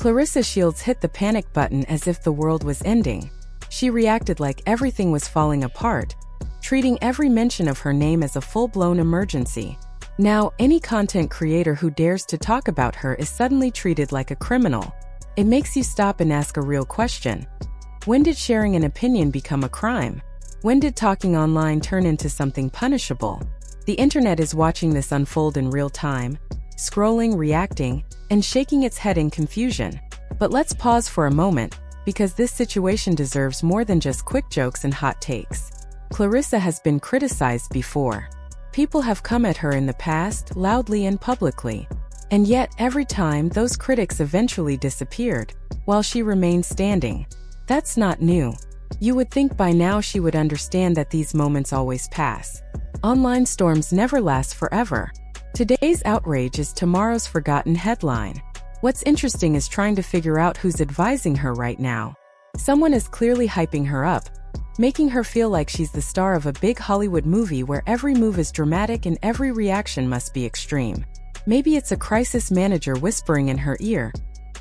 Claressa Shields hit the panic button as if the world was ending. She reacted like everything was falling apart, treating every mention of her name as a full-blown emergency. Now, any content creator who dares to talk about her is suddenly treated like a criminal. It makes you stop and ask a real question. When did sharing an opinion become a crime? When did talking online turn into something punishable? The internet is watching this unfold in real time, scrolling, reacting, and shaking its head in confusion. But let's pause for a moment, because this situation deserves more than just quick jokes and hot takes. Claressa has been criticized before. People have come at her in the past, loudly and publicly. And yet, every time, those critics eventually disappeared, while she remained standing. That's not new. You would think by now she would understand that these moments always pass. Online storms never last forever. Today's outrage is tomorrow's forgotten headline. What's interesting is trying to figure out who's advising her right now. Someone is clearly hyping her up, making her feel like she's the star of a big Hollywood movie where every move is dramatic and every reaction must be extreme. Maybe it's a crisis manager whispering in her ear,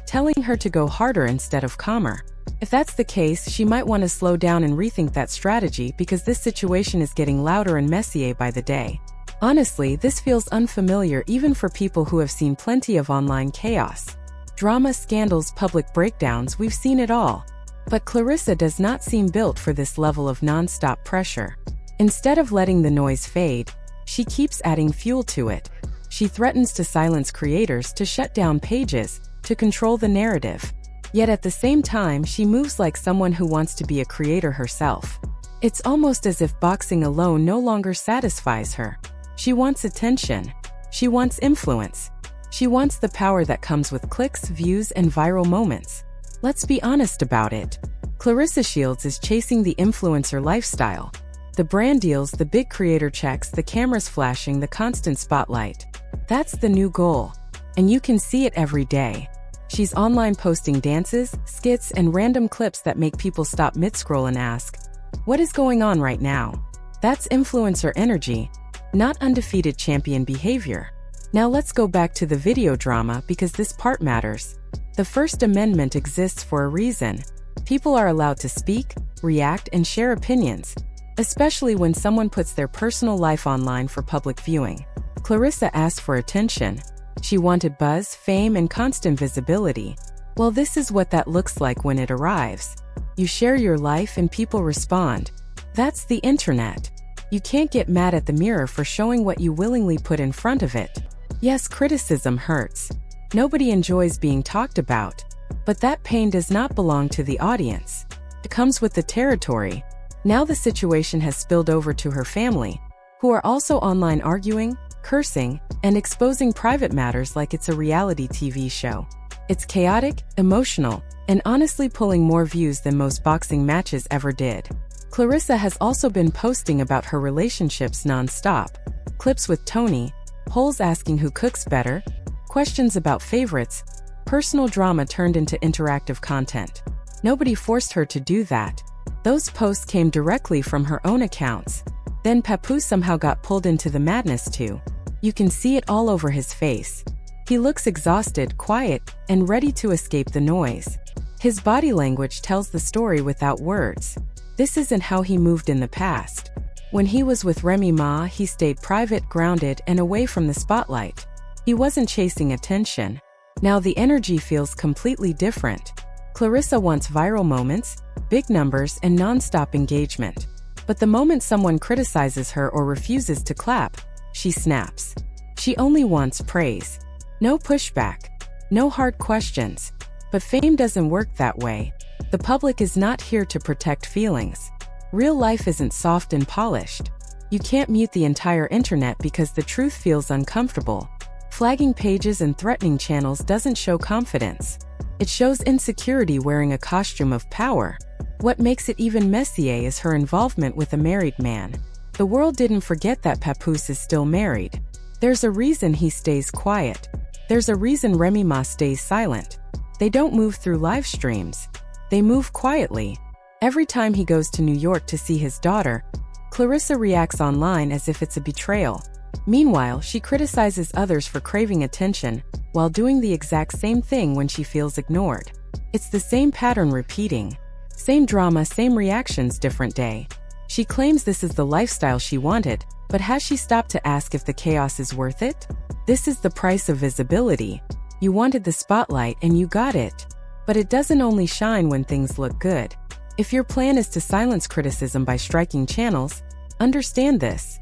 telling her to go harder instead of calmer. If that's the case, she might want to slow down and rethink that strategy, because this situation is getting louder and messier by the day. Honestly, this feels unfamiliar even for people who have seen plenty of online chaos. Drama, scandals, public breakdowns, we've seen it all. But Claressa does not seem built for this level of non-stop pressure. Instead of letting the noise fade, she keeps adding fuel to it. She threatens to silence creators, to shut down pages, to control the narrative. Yet at the same time, she moves like someone who wants to be a creator herself. It's almost as if boxing alone no longer satisfies her. She wants attention. She wants influence. She wants the power that comes with clicks, views, and viral moments. Let's be honest about it. Claressa Shields is chasing the influencer lifestyle. The brand deals, the big creator checks, the cameras flashing, the constant spotlight. That's the new goal. And you can see it every day. She's online posting dances, skits, and random clips that make people stop mid-scroll and ask, "What is going on right now?" That's influencer energy, not undefeated champion behavior. Now let's go back to the video drama, because this part matters. The First Amendment exists for a reason. People are allowed to speak, react, and share opinions, especially when someone puts their personal life online for public viewing. Claressa asked for attention. She wanted buzz, fame, and constant visibility. Well, this is what that looks like when it arrives. You share your life and people respond. That's the internet. You can't get mad at the mirror for showing what you willingly put in front of it. Yes, criticism hurts. Nobody enjoys being talked about. But that pain does not belong to the audience. It comes with the territory. Now the situation has spilled over to her family, who are also online arguing, cursing, and exposing private matters like it's a reality TV show. It's chaotic, emotional, and honestly pulling more views than most boxing matches ever did. Claressa has also been posting about her relationships non-stop. Clips with Tony, polls asking who cooks better, questions about favorites, personal drama turned into interactive content. Nobody forced her to do that. Those posts came directly from her own accounts. Then Papoose somehow got pulled into the madness too. You can see it all over his face. He looks exhausted, quiet, and ready to escape the noise. His body language tells the story without words. This isn't how he moved in the past. When he was with Remy Ma, he stayed private, grounded, and away from the spotlight. He wasn't chasing attention. Now the energy feels completely different. Claressa wants viral moments, big numbers, and non-stop engagement. But the moment someone criticizes her or refuses to clap, she snaps. She only wants praise. No pushback. No hard questions. But fame doesn't work that way. The public is not here to protect feelings. Real life isn't soft and polished. You can't mute the entire internet because the truth feels uncomfortable. Flagging pages and threatening channels doesn't show confidence. It shows insecurity wearing a costume of power. What makes it even messier is her involvement with a married man. The world didn't forget that Papoose is still married. There's a reason he stays quiet. There's a reason Remy Ma stays silent. They don't move through live streams. They move quietly. Every time he goes to New York to see his daughter, Claressa reacts online as if it's a betrayal. Meanwhile, she criticizes others for craving attention, while doing the exact same thing when she feels ignored. It's the same pattern repeating. Same drama, same reactions, different day. She claims this is the lifestyle she wanted, but has she stopped to ask if the chaos is worth it? This is the price of visibility. You wanted the spotlight and you got it. But it doesn't only shine when things look good. If your plan is to silence criticism by striking channels, understand this.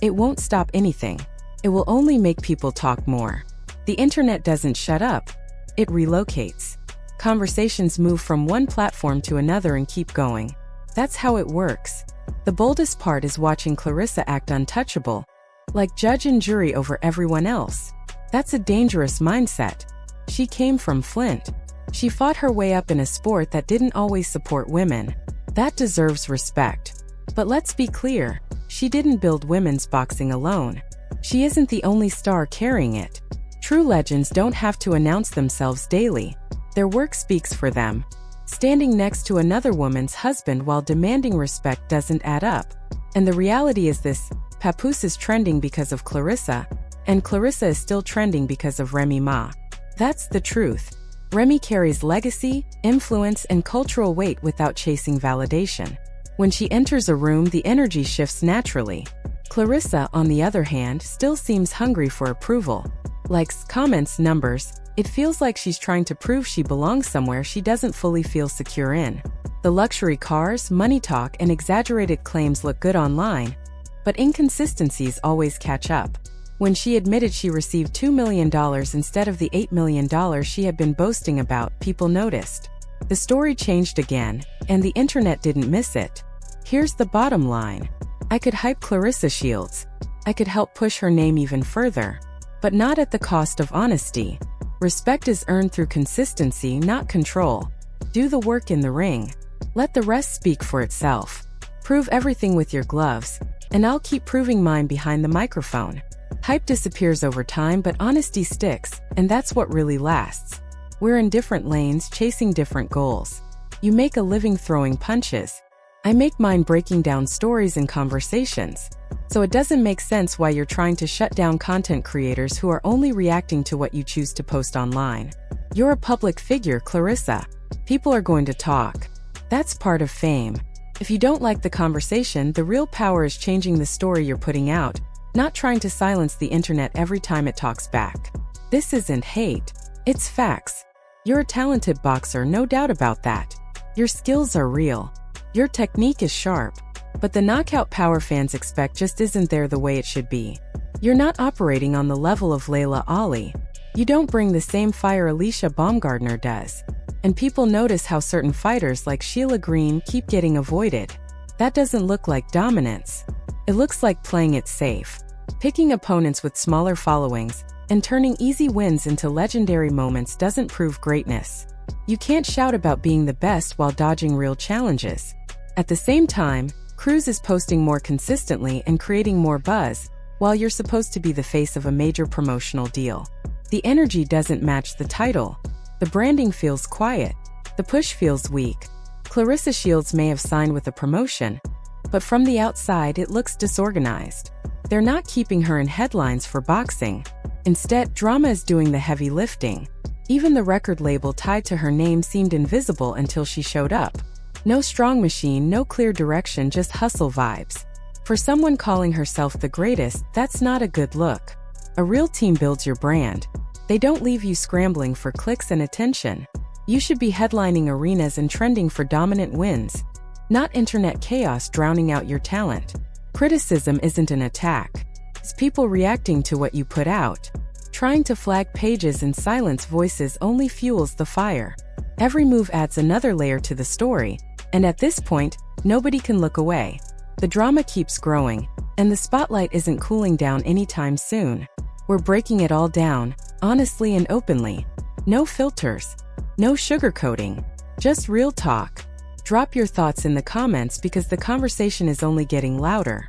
It won't stop anything. It will only make people talk more. The internet doesn't shut up. It relocates. Conversations move from one platform to another and keep going. That's how it works. The boldest part is watching Claressa act untouchable, like judge and jury over everyone else. That's a dangerous mindset. She came from Flint. She fought her way up in a sport that didn't always support women. That deserves respect. But let's be clear, she didn't build women's boxing alone. She isn't the only star carrying it. True legends don't have to announce themselves daily. Their work speaks for them. Standing next to another woman's husband while demanding respect doesn't add up. And the reality is this: Papoose is trending because of Claressa, and Claressa is still trending because of Remy Ma. That's the truth. Remy carries legacy, influence, and cultural weight without chasing validation. When she enters a room, the energy shifts naturally. Claressa, on the other hand, still seems hungry for approval. Likes, comments, numbers. It feels like she's trying to prove she belongs somewhere she doesn't fully feel secure in. The luxury cars, money talk, and exaggerated claims look good online, but inconsistencies always catch up. When she admitted she received $2 million instead of the $8 million she had been boasting about, people noticed. The story changed again, and the internet didn't miss it. Here's the bottom line. I could hype Claressa Shields. I could help push her name even further. But not at the cost of honesty. Respect is earned through consistency, not control. Do the work in the ring. Let the rest speak for itself. Prove everything with your gloves, and I'll keep proving mine behind the microphone. Hype disappears over time, but honesty sticks, and that's what really lasts. We're in different lanes, chasing different goals. You make a living throwing punches. I make mine breaking down stories and conversations. So it doesn't make sense why you're trying to shut down content creators who are only reacting to what you choose to post online. You're a public figure, Claressa. People are going to talk. That's part of fame. If you don't like the conversation, the real power is changing the story you're putting out, not trying to silence the internet every time it talks back. This isn't hate. It's facts. You're a talented boxer, no doubt about that. Your skills are real. Your technique is sharp. But the knockout power fans expect just isn't there the way it should be. You're not operating on the level of Layla Ali. You don't bring the same fire Alicia Baumgardner does. And people notice how certain fighters like Sheila Green keep getting avoided. That doesn't look like dominance. It looks like playing it safe. Picking opponents with smaller followings and turning easy wins into legendary moments doesn't prove greatness. You can't shout about being the best while dodging real challenges. At the same time, Cruz is posting more consistently and creating more buzz, while you're supposed to be the face of a major promotional deal. The energy doesn't match the title. The branding feels quiet. The push feels weak. Claressa Shields may have signed with a promotion, but from the outside it looks disorganized. They're not keeping her in headlines for boxing. Instead, drama is doing the heavy lifting. Even the record label tied to her name seemed invisible until she showed up. No strong machine, no clear direction, just hustle vibes. For someone calling herself the greatest, that's not a good look. A real team builds your brand. They don't leave you scrambling for clicks and attention. You should be headlining arenas and trending for dominant wins, not internet chaos drowning out your talent. Criticism isn't an attack. It's people reacting to what you put out. Trying to flag pages and silence voices only fuels the fire. Every move adds another layer to the story, and at this point, nobody can look away. The drama keeps growing, and the spotlight isn't cooling down anytime soon. We're breaking it all down, honestly and openly. No filters, no sugarcoating, just real talk. Drop your thoughts in the comments because the conversation is only getting louder.